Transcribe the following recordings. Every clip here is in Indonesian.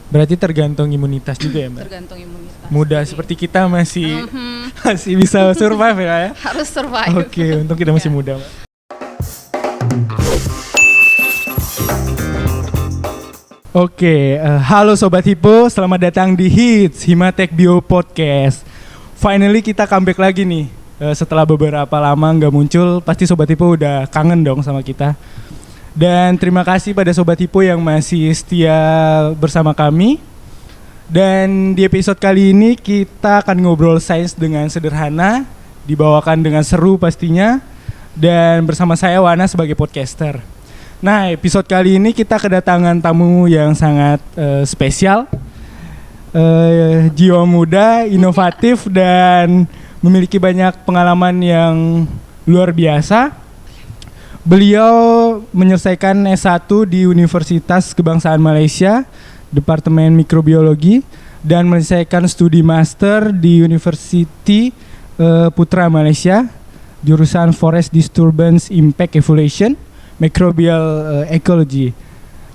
Berarti tergantung imunitas juga ya Mbak? Tergantung imunitas. Muda Jadi, seperti kita masih masih bisa survive ya? harus survive. Oke, untung kita masih muda Mbak. Oke, halo Sobat Hipo, selamat datang di Hits Himatek Bio Podcast. Finally kita comeback lagi nih. Setelah beberapa lama nggak muncul, pasti Sobat Hipo udah kangen dong sama kita. Dan terima kasih pada Sobat Hipo yang masih setia bersama kami. Dan di episode kali ini kita akan ngobrol sains dengan sederhana, dibawakan dengan seru pastinya. Dan bersama saya Wana sebagai podcaster. Nah, episode kali ini kita kedatangan tamu yang sangat spesial, jiwa muda, inovatif, dan memiliki banyak pengalaman yang luar biasa. Beliau menyelesaikan S1 di Universitas Kebangsaan Malaysia, Departemen Mikrobiologi, dan menyelesaikan studi master di University Putra Malaysia, jurusan Forest Disturbance Impact Evaluation, Microbial Ecology.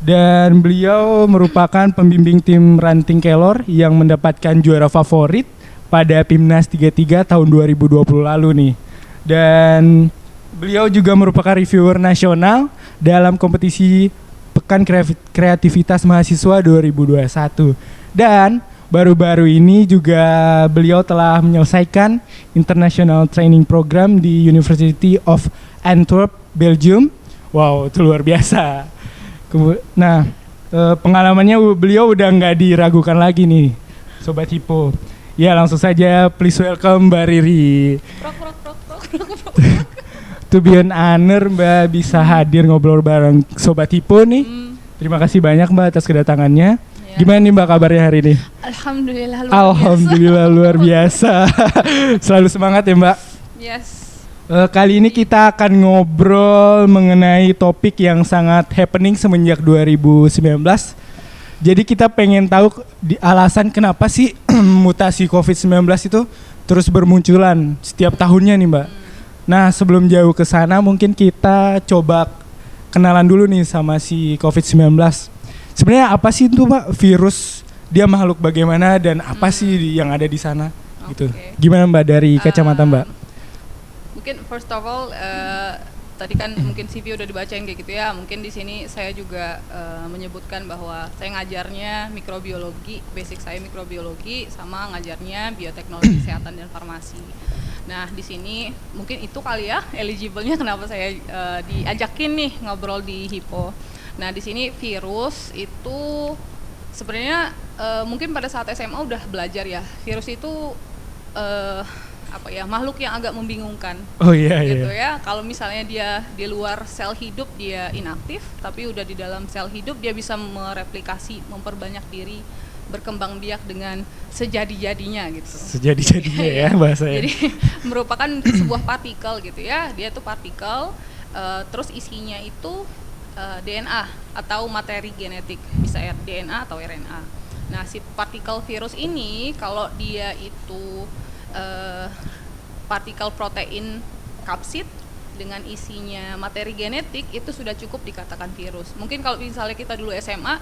Dan beliau merupakan pembimbing tim Ranting Kelor yang mendapatkan juara favorit pada PIMNAS 33 tahun 2020 lalu nih. Dan beliau juga merupakan reviewer nasional dalam kompetisi Pekan Kreativitas Mahasiswa 2021. Dan baru-baru ini juga beliau telah menyelesaikan International Training Program di University of Antwerp, Belgium. Wow, itu luar biasa. Nah, pengalamannya beliau udah nggak diragukan lagi nih, Sobat Hipo. Ya, langsung saja please welcome Mbak Riri. To be an honor Mbak bisa hadir ngobrol bareng Sobat Hipo nih. Terima kasih banyak Mbak atas kedatangannya. Ya. Gimana nih Mbak kabarnya hari ini? Alhamdulillah luar biasa. Selalu semangat ya Mbak. Yes. Kali ini kita akan ngobrol mengenai topik yang sangat happening semenjak 2019. Jadi kita pengen tahu alasan kenapa sih mutasi COVID-19 itu terus bermunculan setiap tahunnya nih Mbak. Nah, sebelum jauh ke sana mungkin kita coba kenalan dulu nih sama si COVID-19. Sebenarnya apa sih itu Mbak virus? Dia makhluk bagaimana dan apa sih yang ada di sana? Gitu. Gimana Mbak dari kacamata Mbak? Mungkin first of all tadi kan mungkin CV udah dibacain kayak gitu ya. Mungkin di sini saya juga menyebutkan bahwa saya ngajarnya mikrobiologi, basic saya mikrobiologi sama ngajarnya bioteknologi kesehatan dan farmasi. Nah, di sini mungkin itu kali ya eligible-nya kenapa saya diajakin nih ngobrol di Hipo. Nah, di sini virus itu sebenarnya mungkin pada saat SMA udah belajar ya. Virus itu makhluk yang agak membingungkan. Oh iya gitu iya. Ya. Kalau misalnya dia di luar sel hidup dia inaktif, tapi udah di dalam sel hidup dia bisa mereplikasi, memperbanyak diri, berkembang biak dengan sejadi-jadinya gitu. Sejadi-jadinya ya bahasanya. Jadi merupakan sebuah partikel gitu ya. Dia tuh partikel terus isinya itu DNA atau materi genetik, bisa DNA atau RNA. Nah, si partikel virus ini kalau dia itu partikel protein kapsid dengan isinya materi genetik itu sudah cukup dikatakan virus. Mungkin kalau misalnya kita dulu SMA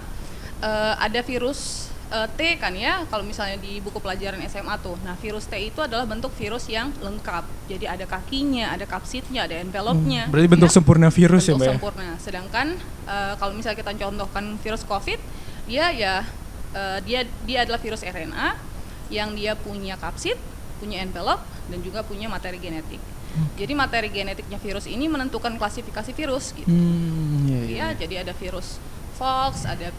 ada virus T kan ya, kalau misalnya di buku pelajaran SMA tuh. Nah, virus T itu adalah bentuk virus yang lengkap. Jadi ada kakinya, ada kapsidnya, ada envelope-nya. Berarti bentuk sempurna virus ya Mbak? Bentuk sempurna. Sedangkan kalau misalnya kita contohkan virus COVID, dia adalah virus RNA yang dia punya kapsid, punya envelope, dan juga punya materi genetik. Jadi materi genetiknya virus ini menentukan klasifikasi virus gitu. Ya, jadi ada virus Fox, ada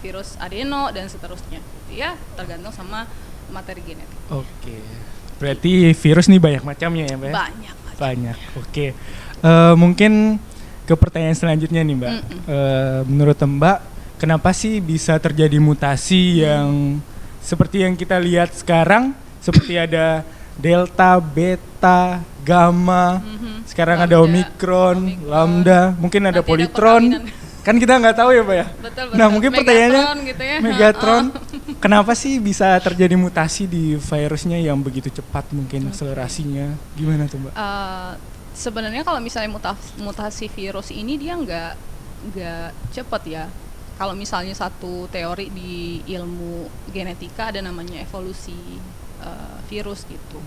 virus adeno dan seterusnya. Ya, tergantung sama materi genetik. Oke. Berarti virus nih banyak macamnya ya Mbak? Banyak. Oke. Mungkin ke pertanyaan selanjutnya nih Mbak. Menurut Mbak, kenapa sih bisa terjadi mutasi yang seperti yang kita lihat sekarang? Seperti ada Delta, Beta, Gamma, sekarang ada Omikron, Lambda, mungkin ada Politron. Kan kita nggak tahu ya Pak ya? Betul. Nah mungkin pertanyaannya, gitu ya. Megatron, kenapa sih bisa terjadi mutasi di virusnya yang begitu cepat mungkin akselerasinya? Gimana tuh Mbak? Sebenarnya kalau misalnya mutasi virus ini dia nggak cepat ya. kalau misalnya satu teori di ilmu genetika ada namanya evolusi virus gitu.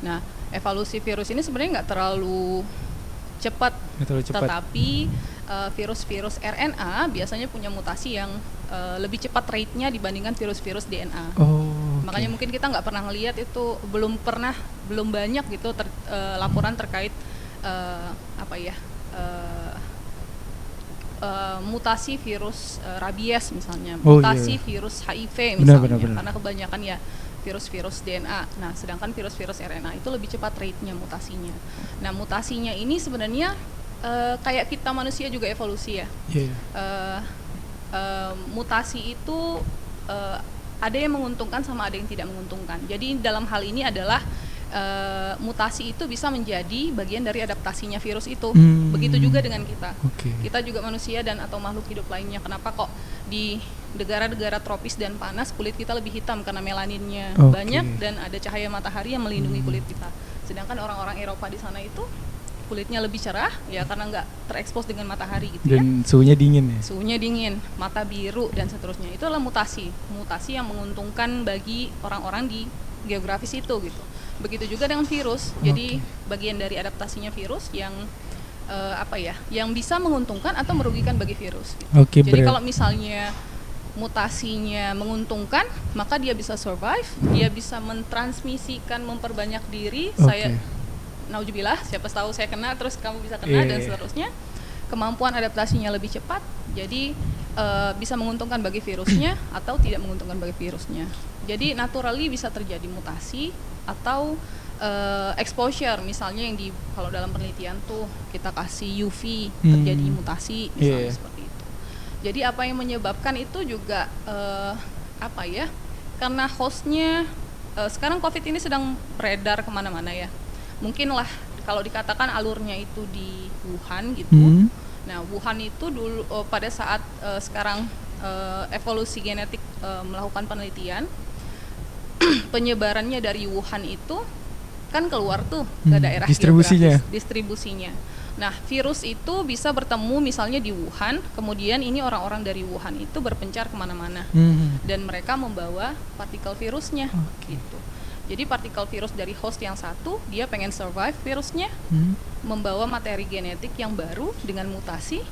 Nah, evolusi virus ini sebenarnya nggak terlalu cepat, tetapi virus-virus RNA biasanya punya mutasi yang lebih cepat rate-nya dibandingkan virus-virus DNA. Makanya mungkin kita nggak pernah ngelihat itu, belum banyak gitu laporan terkait mutasi virus rabies misalnya, mutasi virus HIV misalnya, karena kebanyakan ya virus-virus DNA. Nah, sedangkan virus-virus RNA itu lebih cepat rate-nya mutasinya. Nah, mutasinya ini sebenarnya kayak kita manusia juga evolusi ya. Mutasi itu ada yang menguntungkan sama ada yang tidak menguntungkan. Jadi dalam hal ini adalah mutasi itu bisa menjadi bagian dari adaptasinya virus itu. Begitu juga dengan kita. Kita juga manusia dan atau makhluk hidup lainnya. Kenapa kok di negara-negara tropis dan panas kulit kita lebih hitam karena melaninnya banyak dan ada cahaya matahari yang melindungi kulit kita. Sedangkan orang-orang Eropa di sana itu kulitnya lebih cerah ya karena nggak terekspos dengan matahari gitu dan suhunya dingin ya. Suhunya dingin, mata biru dan seterusnya. Itu adalah mutasi yang menguntungkan bagi orang-orang di geografis itu gitu. Begitu juga dengan virus. Jadi bagian dari adaptasinya virus yang yang bisa menguntungkan atau merugikan bagi virus gitu. Jadi kalau misalnya mutasinya menguntungkan, maka dia bisa survive, dia bisa mentransmisikan, memperbanyak diri. Saya naujubillah, siapa tahu saya kena terus kamu bisa kena dan seterusnya. Kemampuan adaptasinya lebih cepat, jadi bisa menguntungkan bagi virusnya atau tidak menguntungkan bagi virusnya. Jadi naturally bisa terjadi mutasi atau exposure, misalnya yang kalau dalam penelitian tuh kita kasih UV terjadi mutasi misalnya seperti itu. Jadi apa yang menyebabkan itu juga karena hostnya sekarang COVID ini sedang beredar kemana-mana ya. Mungkin lah kalau dikatakan alurnya itu di Wuhan gitu. Nah, Wuhan itu dulu pada saat sekarang evolusi genetik melakukan penelitian, penyebarannya dari Wuhan itu kan keluar tuh ke daerah distribusinya. Nah, virus itu bisa bertemu misalnya di Wuhan, kemudian ini orang-orang dari Wuhan itu berpencar kemana-mana dan mereka membawa partikel virusnya gitu. Jadi partikel virus dari host yang satu, dia pengen survive virusnya, membawa materi genetik yang baru dengan mutasi,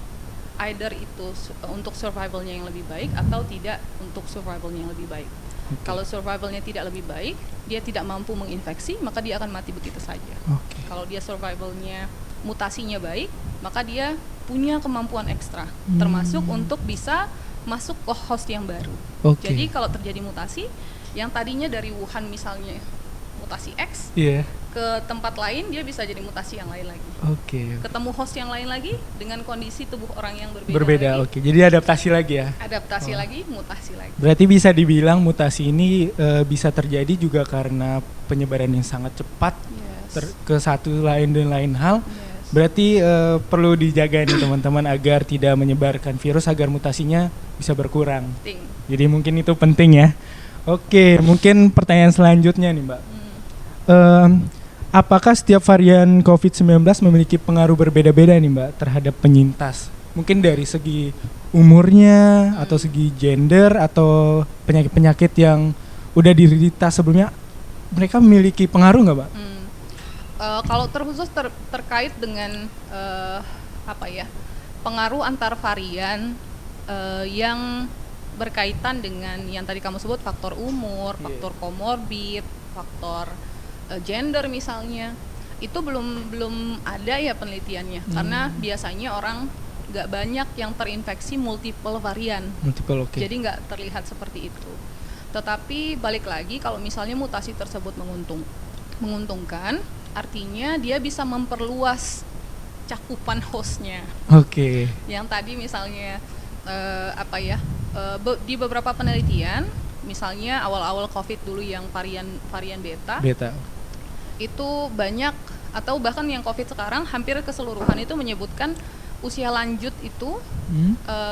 either itu untuk survivalnya yang lebih baik atau tidak untuk survivalnya yang lebih baik. Kalau survivalnya tidak lebih baik, dia tidak mampu menginfeksi, maka dia akan mati begitu saja. Kalau dia survivalnya, mutasinya baik, maka dia punya kemampuan ekstra, termasuk untuk bisa masuk ke host yang baru. Jadi kalau terjadi mutasi, yang tadinya dari Wuhan misalnya mutasi X, ke tempat lain dia bisa jadi mutasi yang lain lagi. Ketemu host yang lain lagi dengan kondisi tubuh orang yang berbeda lagi. Jadi adaptasi lagi ya. Adaptasi lagi, mutasi lagi. Berarti bisa dibilang mutasi ini bisa terjadi juga karena penyebaran yang sangat cepat ke satu lain dan lain hal. Berarti perlu dijaga nih teman-teman agar tidak menyebarkan virus, agar mutasinya bisa berkurang. Jadi mungkin itu penting ya. Mungkin pertanyaan selanjutnya nih Mbak. Apakah setiap varian COVID-19 memiliki pengaruh berbeda-beda nih Mbak terhadap penyintas? Mungkin dari segi umurnya atau segi gender atau penyakit-penyakit yang udah diderita sebelumnya, mereka memiliki pengaruh nggak Mbak? Kalau terkhusus terkait dengan pengaruh antar varian yang berkaitan dengan yang tadi kamu sebut faktor umur, faktor komorbid, faktor gender misalnya, itu belum ada ya penelitiannya, karena biasanya orang nggak banyak yang terinfeksi multiple varian, jadi nggak terlihat seperti itu. Tetapi balik lagi, kalau misalnya mutasi tersebut menguntungkan, artinya dia bisa memperluas cakupan hostnya. Yang tadi misalnya di beberapa penelitian, misalnya awal-awal COVID dulu yang varian beta. Itu banyak, atau bahkan yang COVID sekarang hampir keseluruhan itu menyebutkan usia lanjut itu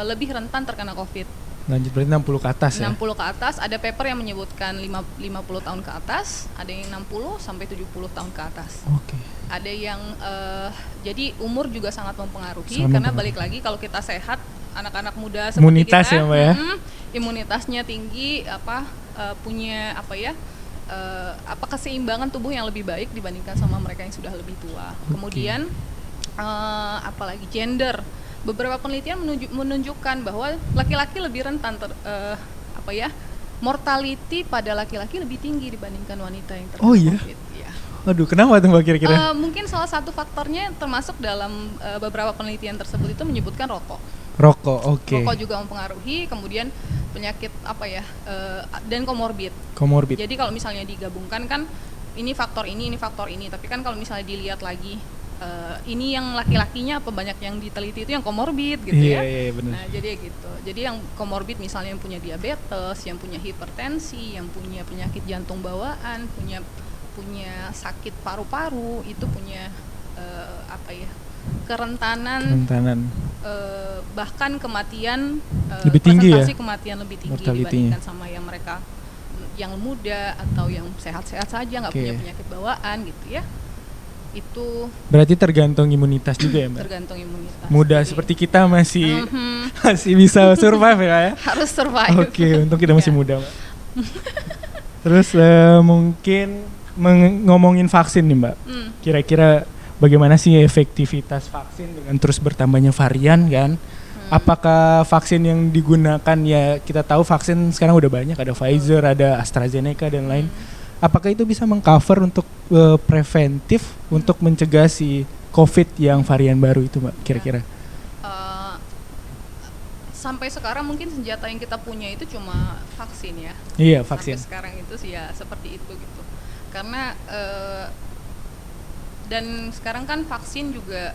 lebih rentan terkena COVID. Lanjut berarti 60 ke atas 60 ke atas, ada paper yang menyebutkan 50 tahun ke atas, ada yang 60 sampai 70 tahun ke atas. Ada yang jadi umur juga sangat mempengaruhi, karena balik lagi kalau kita sehat, anak-anak muda seperti Imunitas kita, ya, Mbak ya? Imunitasnya tinggi, punya keseimbangan tubuh yang lebih baik dibandingkan sama mereka yang sudah lebih tua. Kemudian apalagi gender, beberapa penelitian menunjukkan bahwa laki-laki lebih rentan mortality pada laki-laki lebih tinggi dibandingkan wanita yang terkena COVID. Ya. Waduh, kenapa tuh Mbak kira-kira? Mungkin salah satu faktornya termasuk dalam beberapa penelitian tersebut itu menyebutkan rokok. Rokok, oke. Rokok juga mempengaruhi, kemudian penyakit dan komorbid. Komorbid. Jadi kalau misalnya digabungkan kan ini faktor ini, tapi kan kalau misalnya dilihat lagi ini yang laki-lakinya apa banyak yang diteliti itu yang komorbid gitu ya. Iya, benar. Nah, jadi gitu. Jadi yang komorbid misalnya yang punya diabetes, yang punya hipertensi, yang punya penyakit jantung bawaan, punya sakit paru-paru, itu punya kerentanan. Bahkan kematian lebih tinggi ya? Kematian lebih tinggi dibandingkan sama yang mereka yang muda atau yang sehat-sehat saja nggak punya penyakit bawaan gitu ya. Itu berarti tergantung imunitas juga ya, Mbak? Tergantung imunitas. Muda jadi, seperti kita masih bisa survive ya? Harus survive. Oke, untung kita masih muda, Mbak. Terus mungkin ngomongin vaksin nih, Mbak. Kira-kira bagaimana sih efektivitas vaksin dengan terus bertambahnya varian kan? Apakah vaksin yang digunakan, ya kita tahu vaksin sekarang udah banyak, ada Pfizer, ada AstraZeneca dan lain. Apakah itu bisa mengcover untuk preventif untuk mencegah si COVID yang varian baru itu, Mbak, kira-kira? Sampai sekarang mungkin senjata yang kita punya itu cuma vaksin ya. Iya, vaksin. Sampai sekarang itu sih ya seperti itu gitu. Karena dan sekarang kan vaksin juga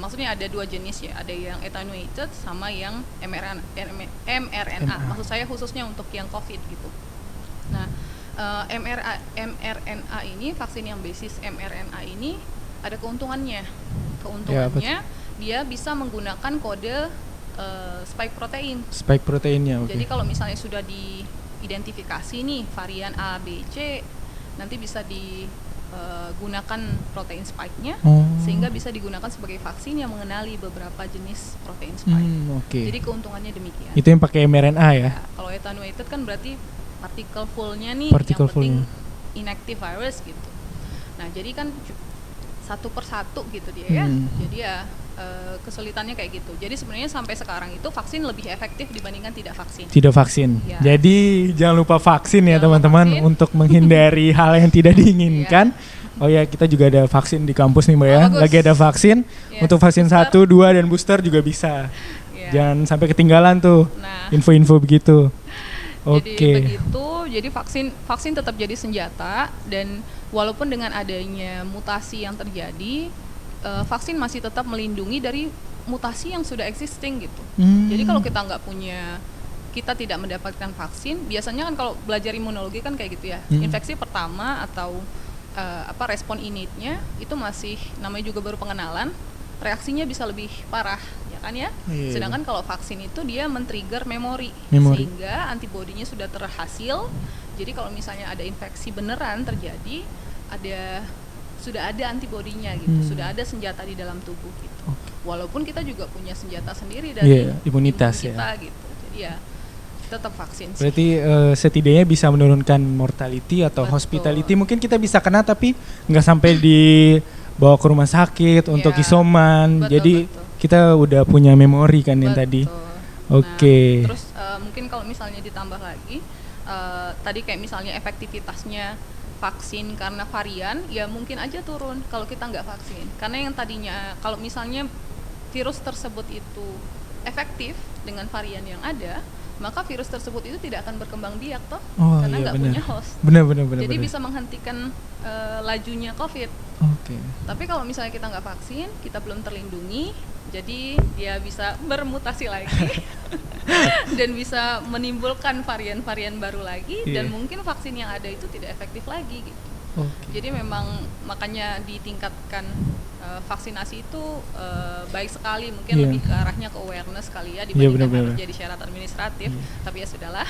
maksudnya ada dua jenis ya, ada yang attenuated sama yang mRNA. Maksud saya khususnya untuk yang COVID gitu. Nah, mRNA ini, vaksin yang basis mRNA ini ada keuntungannya. Keuntungannya dia bisa menggunakan kode spike protein. Spike proteinnya, oke. Jadi kalau misalnya sudah diidentifikasi nih varian A, B, C, nanti bisa digunakan protein spike-nya, sehingga bisa digunakan sebagai vaksin yang mengenali beberapa jenis protein spike. Jadi keuntungannya demikian. Itu yang pakai mRNA ya? Kalau attenuated kan berarti partikel full-nya nih, particle yang penting inactive virus gitu. Nah, jadi kan satu persatu gitu dia ya. Jadi ya kesulitannya kayak gitu. Jadi sebenarnya sampai sekarang itu vaksin lebih efektif dibandingkan tidak vaksin. Tidak vaksin. Ya. Jadi jangan lupa vaksin ya teman-teman untuk menghindari hal yang tidak diinginkan. Oh ya, kita juga ada vaksin di kampus nih, Mbak ya. Lagi ada vaksin untuk vaksin booster. 1, 2 dan booster juga bisa. Jangan sampai ketinggalan tuh info-info begitu. Jadi begitu, jadi vaksin tetap jadi senjata, dan walaupun dengan adanya mutasi yang terjadi, vaksin masih tetap melindungi dari mutasi yang sudah existing gitu. Jadi kalau kita tidak mendapatkan vaksin, biasanya kan kalau belajar imunologi kan kayak gitu ya, infeksi pertama atau respon innate-nya itu masih namanya juga baru pengenalan, reaksinya bisa lebih parah. Kan ya. Sedangkan kalau vaksin itu dia men-trigger memori, sehingga antibodinya sudah terhasil. Jadi kalau misalnya ada infeksi beneran terjadi, sudah ada antibodinya gitu, sudah ada senjata di dalam tubuh gitu. Walaupun kita juga punya senjata sendiri dari imunitas kita gitu. Jadi ya tetap vaksin sih. Berarti setidaknya bisa menurunkan mortality atau hospitality. Mungkin kita bisa kena tapi nggak sampai dibawa ke rumah sakit untuk isoman. Jadi kita udah punya memori kan yang tadi. Terus mungkin kalau misalnya ditambah lagi, tadi kayak misalnya efektivitasnya vaksin karena varian, ya mungkin aja turun kalau kita nggak vaksin. Karena yang tadinya kalau misalnya virus tersebut itu efektif dengan varian yang ada, maka virus tersebut itu tidak akan berkembang biak toh, karena nggak punya host. Benar. Jadi bisa menghentikan lajunya COVID. Tapi kalau misalnya kita nggak vaksin, kita belum terlindungi, jadi dia bisa bermutasi lagi dan bisa menimbulkan varian-varian baru lagi, dan mungkin vaksin yang ada itu tidak efektif lagi gitu. Jadi memang makanya ditingkatkan vaksinasi itu baik sekali, mungkin lebih ke arahnya ke awareness kali ya, dibandingkan harus jadi syarat administratif. Tapi ya sudahlah.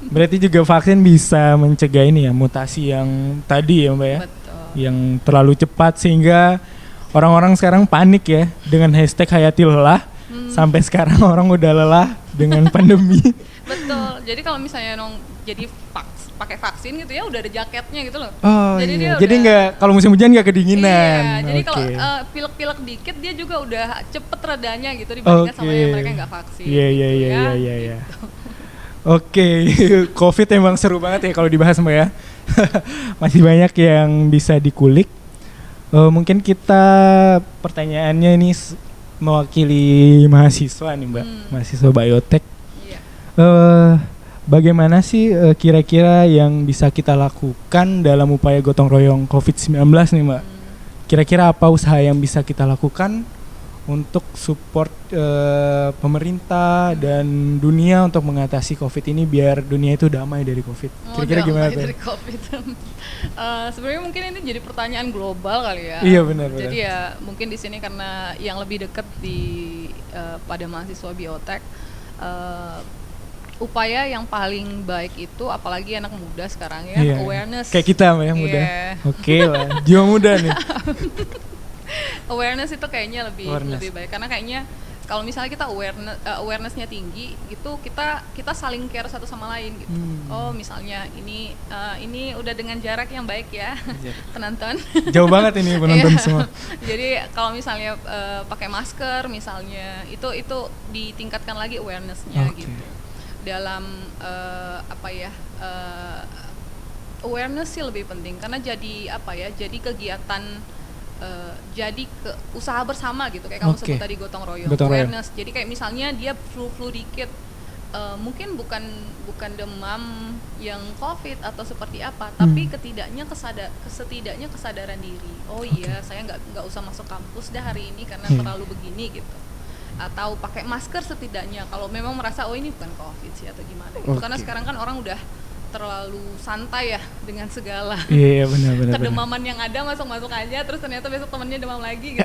Berarti juga vaksin bisa mencegah ini ya, mutasi yang tadi ya, Mbak ya. Betul. Yang terlalu cepat sehingga orang-orang sekarang panik ya dengan hashtag Hayati Lelah. Sampai sekarang orang udah lelah dengan pandemi. Betul. Jadi kalau misalnya jadi pakai vaksin gitu ya udah ada jaketnya gitu loh. Oh Jadi iya. dia Jadi udah- nggak kalau musim hujan nggak kedinginan. Iya, jadi kalau Oke. pilek-pilek dikit dia juga udah cepet redanya gitu dibandingkan sama yang mereka nggak vaksin. Iya iya gitu iya ya. iya iya. Oke, COVID emang seru banget ya kalau dibahas Mbak ya. Masih banyak yang bisa dikulik. Mungkin kita pertanyaannya ini mewakili mahasiswa nih Mbak, mahasiswa biotek. Iya. Bagaimana sih kira-kira yang bisa kita lakukan dalam upaya gotong royong COVID-19 nih Mbak? Kira-kira apa usaha yang bisa kita lakukan untuk support pemerintah dan dunia untuk mengatasi COVID ini biar dunia itu damai dari COVID? Kira-kira gimana tuh? Dari COVID. Sebenarnya mungkin ini jadi pertanyaan global kali ya. Iya benar. Jadi ya mungkin di sini karena yang lebih dekat pada mahasiswa biotek, upaya yang paling baik itu apalagi anak muda sekarang ya, Iya. awareness. Kayak kita Mbak yang muda. Iya. Oke lah, jiwa muda nih. Awareness itu kayaknya lebih baik karena kayaknya kalau misalnya kita awarenessnya tinggi gitu kita saling care satu sama lain gitu. Oh misalnya ini udah dengan jarak yang baik ya penonton. Jauh banget ini penonton Iya. semua. Jadi kalau misalnya pakai masker misalnya itu ditingkatkan lagi awarenessnya Oke. gitu. Dalam awareness sih lebih penting karena jadi kegiatan jadi usaha bersama gitu kayak kamu Oke. sebut tadi gotong royong. Awareness. Jadi kayak misalnya dia flu dikit, mungkin bukan demam yang COVID atau seperti apa, tapi setidaknya kesadaran diri. Oh iya, saya nggak usah masuk kampus dah hari ini karena terlalu begini gitu. Atau pakai masker setidaknya kalau memang merasa oh ini bukan COVID sih atau gimana gitu. Karena sekarang kan orang udah terlalu santai ya dengan segala Iya benar. kedemaman yang ada masuk aja terus ternyata besok temennya demam lagi gitu.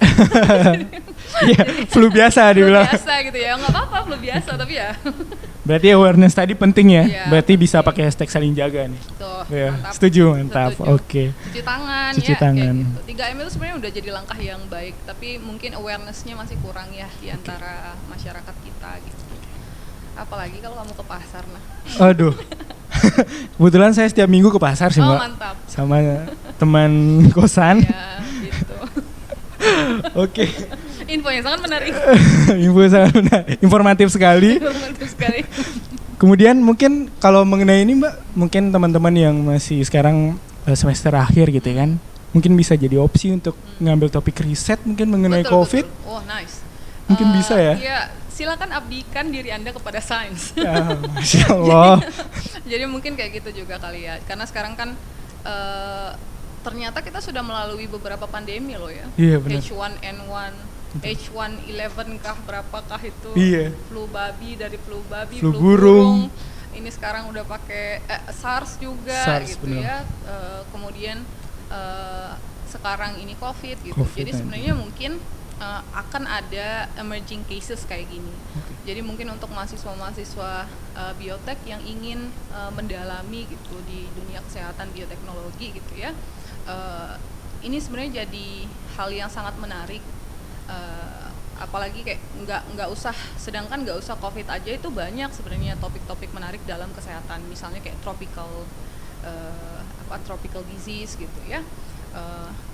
Iya, flu biasa Flu dibilang. biasa gitu ya, nggak apa-apa flu biasa tapi ya Berarti awareness tadi penting ya. Iya, Berarti bisa penting. pakai hashtag saling jaga nih. tuh Ya, mantap. setuju mantap. Setuju. Oke. Cuci tangan Cuci ya tangan. kayak gitu. 3M itu sebenarnya udah jadi langkah yang baik tapi mungkin awarenessnya masih kurang ya di antara masyarakat kita gitu. Apalagi kalau kamu ke pasar nah. Aduh. Kebetulan saya setiap minggu ke pasar sih Oh Mbak. mantap. Sama teman kosan. Ya gitu. Oke. Info yang sangat menarik. Info sangat benar. Informatif sekali. Mantap sekali. Kemudian mungkin kalau mengenai ini Mbak, mungkin teman-teman yang masih sekarang semester akhir gitu kan, mungkin bisa jadi opsi untuk ngambil topik riset mungkin mengenai Betul, COVID. betul. Oh nice. Mungkin bisa ya? Iya, silakan abdikan diri Anda kepada sains. Ya, Masya Allah. Jadi mungkin kayak gitu juga kali ya. Karena sekarang kan ternyata kita sudah melalui beberapa pandemi loh ya. Iya benar. H1N1, H111 kah berapakah itu? Iya. Flu babi dari flu babi, Flu burung. Ini sekarang udah pakai SARS juga SARS, gitu benar. ya. Kemudian sekarang ini COVID gitu. COVID, Jadi sebenarnya mungkin akan ada emerging cases kayak gini. Jadi mungkin untuk mahasiswa-mahasiswa biotek yang ingin mendalami gitu di dunia kesehatan bioteknologi gitu ya, ini sebenarnya jadi hal yang sangat menarik. Apalagi kayak nggak usah COVID aja itu banyak sebenarnya topik-topik menarik dalam kesehatan. Misalnya kayak tropical disease gitu ya.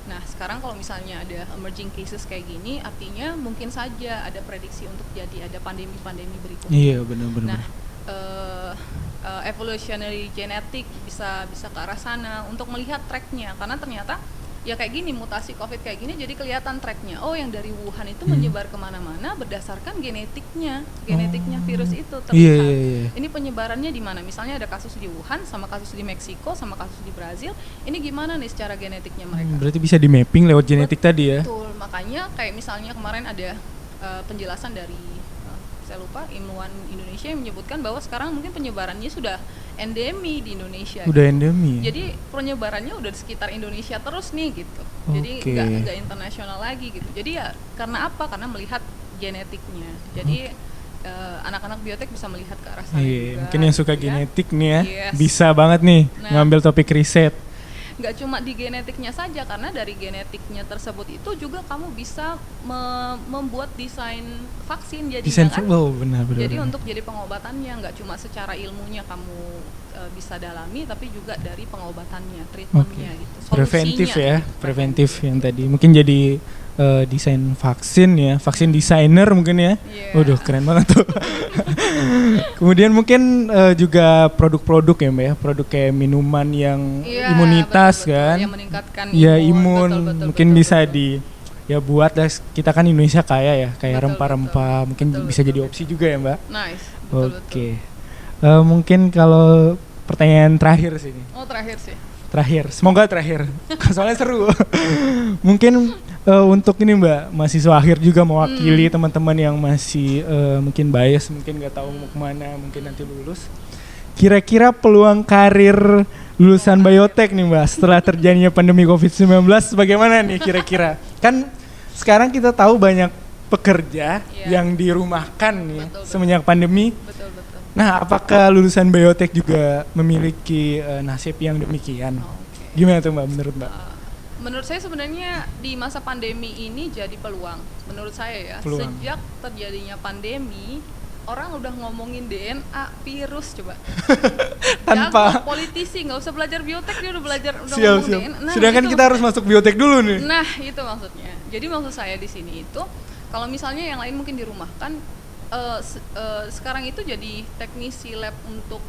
Nah sekarang kalau misalnya ada emerging cases kayak gini, artinya mungkin saja ada prediksi untuk jadi ada pandemi-pandemi berikutnya. Iya benar-benar. Nah evolutionary genetic bisa ke arah sana untuk melihat tracknya, karena ternyata ya kayak gini mutasi COVID kayak gini jadi kelihatan tracknya. Oh yang dari Wuhan itu menyebar kemana-mana berdasarkan genetiknya virus itu terlihat. Iya. Ini penyebarannya di mana? Misalnya ada kasus di Wuhan sama kasus di Meksiko sama kasus di Brazil. Ini gimana nih secara genetiknya mereka? Berarti bisa di mapping lewat genetik tadi ya? Betul, makanya kayak misalnya kemarin ada penjelasan dari saya lupa Ilmuwan Indonesia yang menyebutkan bahwa sekarang mungkin penyebarannya sudah endemi di Indonesia. Udah endemi. Jadi penyebarannya udah di sekitar Indonesia terus nih gitu. Jadi Oke. nggak internasional lagi gitu. Jadi ya karena apa? Karena melihat genetiknya. Jadi anak-anak biotek bisa melihat ke arah sana Iya, juga. mungkin yang suka gitu ya. genetik nih ya, Yes. bisa banget nih Nah. ngambil topik riset. nggak cuma di genetiknya saja, karena dari genetiknya tersebut itu juga kamu bisa membuat desain vaksin jadinya Desain kan. benar. Jadi untuk jadi pengobatannya nggak cuma secara ilmunya kamu bisa dalami, tapi juga dari pengobatannya, treatmentnya gitu. Preventif Solusinya. ya, preventif yang tadi. Mungkin jadi desain vaksin ya, vaksin designer mungkin ya. Iya. Waduh, keren banget tuh. Kemudian mungkin juga produk-produk ya Mbak ya, produk kayak minuman yang Iya, imunitas betul, kan. yang meningkatkan Ya imun, betul, mungkin betul, bisa betul. di ya buat lah, kita kan Indonesia kaya ya, kayak Betul, rempah-rempah, betul. mungkin Betul, bisa betul, jadi betul. opsi juga ya Mbak. Nice, betul, Oke. Mungkin kalau pertanyaan terakhir sih ini. Oh, terakhir sih. Terakhir, semoga terakhir. Soalnya seru. Mungkin untuk ini Mbak, mahasiswa akhir juga mewakili teman-teman yang masih mungkin bias, mungkin nggak tahu mau kemana, mungkin nanti lulus. Kira-kira peluang karir lulusan biotek nih Mbak setelah terjadinya pandemi COVID-19 bagaimana nih kira-kira? Kan sekarang kita tahu banyak pekerja yang dirumahkan ya Betul. semenjak pandemi. Betul. Nah, apakah lulusan biotek juga memiliki nasib yang demikian? Oke. Gimana tuh Mbak menurut Mbak? Menurut saya sebenarnya di masa pandemi ini jadi peluang. Menurut saya ya, Peluang. sejak terjadinya pandemi, orang udah ngomongin DNA virus coba. Tanpa Jago, politisi nggak usah belajar biotek, dia udah belajar udah siap. ngomong DNA. Nah, Sedangkan itu- kita harus masuk biotek dulu nih. Nah, itu maksudnya. Jadi maksud saya di sini itu, kalau misalnya yang lain mungkin dirumahkan, sekarang itu jadi teknisi lab untuk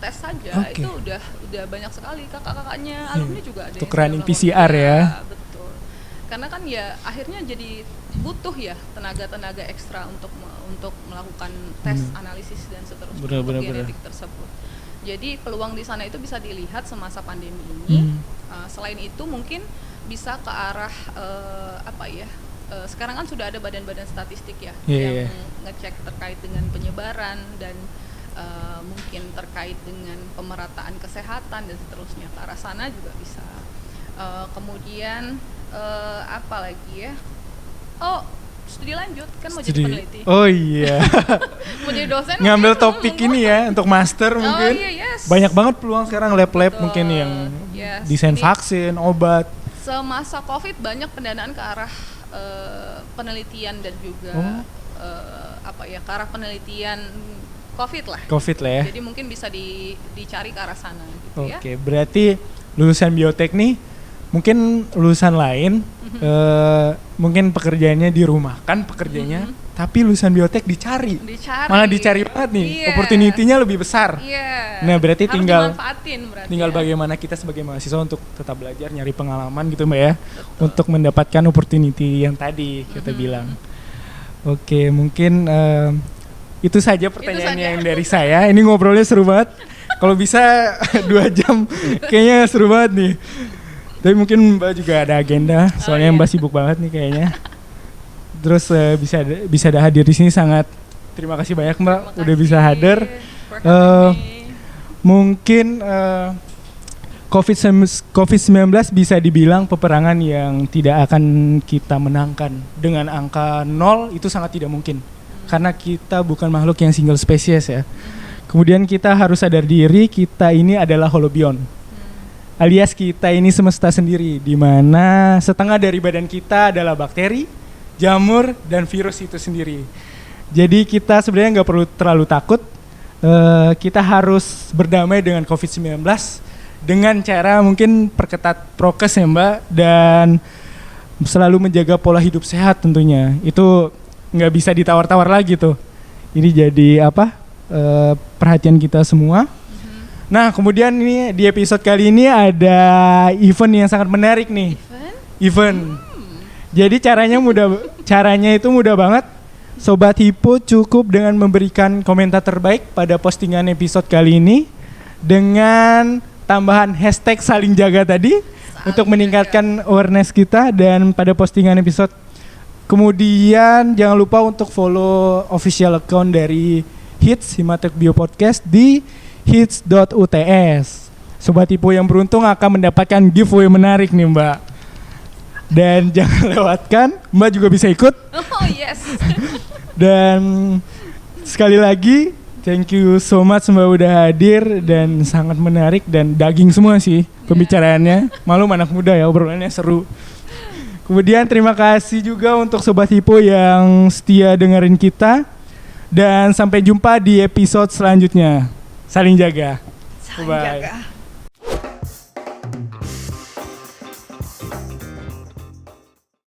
tes saja. Oke. Itu udah banyak sekali kakak-kakaknya, alumni juga ada. Untuk yang running sudah PCR melakukan. ya. Betul. Karena kan ya akhirnya jadi butuh ya tenaga-tenaga ekstra untuk melakukan tes, analisis dan seterusnya Benar, untuk benar, genetik tersebut. Jadi peluang di sana itu bisa dilihat semasa pandemi ini. Selain itu mungkin bisa ke arah apa ya? Sekarang kan sudah ada badan-badan statistik ya Iya, yang ngecek terkait dengan penyebaran dan mungkin terkait dengan pemerataan kesehatan dan seterusnya. Ke arah sana juga bisa. Kemudian apa lagi ya? Oh, studi lanjut kan mau jadi peneliti. Oh iya. Mau jadi dosen Ngambil mungkin, topik ini ya untuk master mungkin. Oh iya, yes. Banyak banget peluang sekarang lab-lab Betul. mungkin yang Yes. desain Ini vaksin, obat. semasa Covid banyak pendanaan ke arah penelitian dan juga apa ya, ke arah penelitian Covid lah. Covid lah ya. Jadi mungkin bisa dicari ke arah sana gitu ya. Oke, berarti lulusan biotek nih mungkin lulusan lain mungkin pekerjaannya dirumahkan pekerjaannya, tapi lulusan biotek dicari. Malah dicari banget nih. Iya. Opportunity-nya lebih besar. Iya. Nah, berarti harus tinggal dimanfaatin berarti tinggal ya. bagaimana kita sebagai mahasiswa untuk tetap belajar, nyari pengalaman gitu Mbak ya. Betul. Untuk mendapatkan opportunity yang tadi kita bilang. Oke, mungkin itu saja pertanyaan saja. yang dari saya. Ini ngobrolnya seru banget. Kalau bisa 2 jam kayaknya seru banget nih. Tapi mungkin Mbak juga ada agenda, soalnya iya. Mbak sibuk banget nih kayaknya. Terus bisa ada hadir di sini, sangat terima kasih banyak Mbak Terima udah kasih bisa hadir. for having me. Mungkin COVID-19 bisa dibilang peperangan yang tidak akan kita menangkan. Dengan angka 0 itu sangat tidak mungkin. Karena kita bukan makhluk yang single spesies ya. Kemudian kita harus sadar diri, kita ini adalah holobiont. Alias kita ini semesta sendiri, di mana setengah dari badan kita adalah bakteri, jamur, dan virus itu sendiri. Jadi kita sebenarnya nggak perlu terlalu takut. Kita harus berdamai dengan COVID-19 dengan cara mungkin perketat prokes ya Mbak, dan selalu menjaga pola hidup sehat tentunya. Itu nggak bisa ditawar-tawar lagi tuh. Ini jadi perhatian kita semua. Nah, kemudian ini di episode kali ini ada event yang sangat menarik nih. Event. Jadi caranya itu mudah banget. Sobat Hippo cukup dengan memberikan komentar terbaik pada postingan episode kali ini dengan tambahan hashtag saling jaga tadi untuk meningkatkan awareness kita, dan pada postingan episode kemudian jangan lupa untuk follow official account dari HITS Himatek Bio Podcast di hits.uts. Sobat Hippo yang beruntung akan mendapatkan giveaway menarik nih Mbak. Dan jangan lewatkan, Mbak juga bisa ikut. Oh yes. Dan sekali lagi Thank you so much Mbak udah hadir dan sangat menarik dan daging semua sih pembicaraannya. Malum anak muda ya, obrolannya seru. Kemudian terima kasih juga untuk Sobat Hipo yang setia dengerin kita. Dan sampai jumpa di episode selanjutnya. Saling jaga. Saling Bye. jaga.